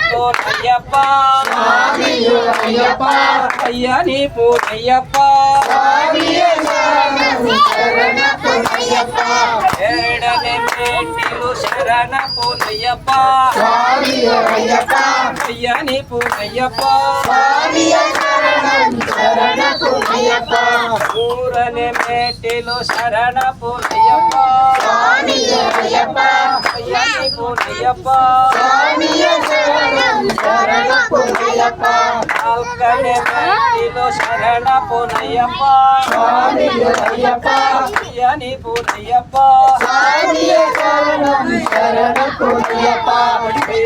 పోనయ్యప్ప అయ్యా నీ పూజయ్యప్ప ఏడనే మేటిలు శరణ పూనయ్యప్ప అయ్యా నీ పూజయ్యప్ప ఊరనే మేటిలు శరణ పూనయ్యప్ప అయ్యా నీ పూజయ్యప్ప నాల్కనే మేటిలు శరణ పూనయ్యప్ప అయ్యా నీ పూజయ్యప్ప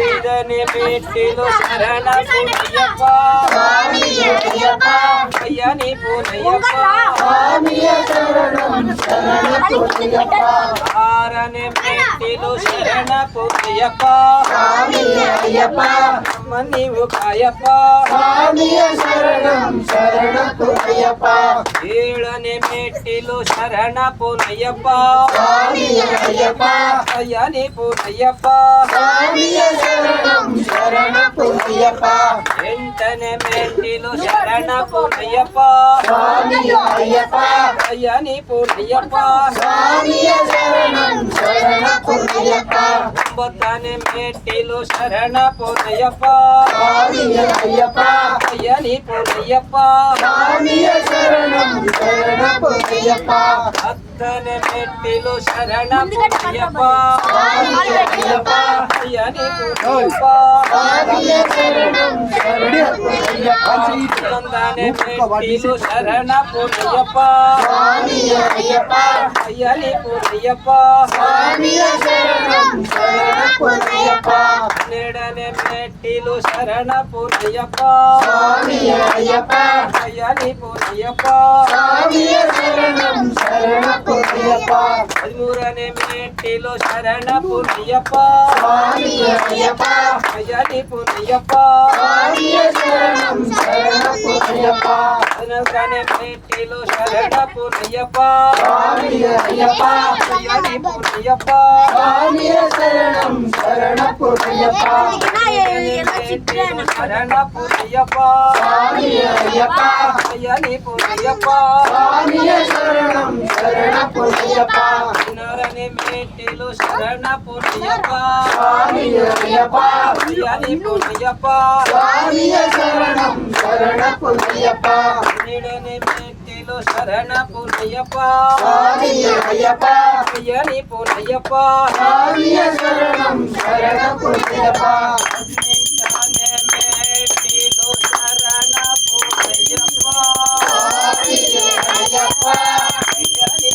ఐదనే మేటిలు శరణ పూనయ్యప్ప అయ్యా నీ పూజయ్యప్ప ఆరనే మేటిలు శరణ పూజయ్యప్ప నీవు కాయప్ప ఏడనే మేటిలు శరణ పూనయ్యప్ప అయ్యా నీ పూజయ్యప్ప ఎంటనే మేటిలు శరణ పూనయ్యప్ప అయ్యా నీ పూజయ్యప్ప ఒంబత్తనే మేటిలు శరణ పూనయ్యప్ప అయ్యా నీ పూజయ్యప్ప అత్తనే మేటిలు శరణ పూనయ్యప్ప అయ్యా నీ పూజయ్యప్ప నందనే మేటిలు శరణ పూనయ్యప్ప అయ్యా నీ పూజయ్యప్ప నేడనే మేటిలు శరణ పూనయ్యప్ప అయ్యా నీ పూజయ్యప్ప పదమూరనే మేటిలు శరణ పూనయ్యప్ప అయ్యా నీ పూజయ్యప్ప పద్నాలుగనే మేటిలు శరణ పూనయ్యప్ప అయ్యా నీ పూజయ్యప్ప శరణ పూనయ్యప్ప అయ్యా నీ పూజయ్యప్ప నరనే మేటిలు శరణ పూజయ్యప్ప అయ్యా నీ పూజయ్యప్ప నిడనే మేటిలు శరణ పూజయ్యప్ప అయ్యా నీ పూజయ్యప్ప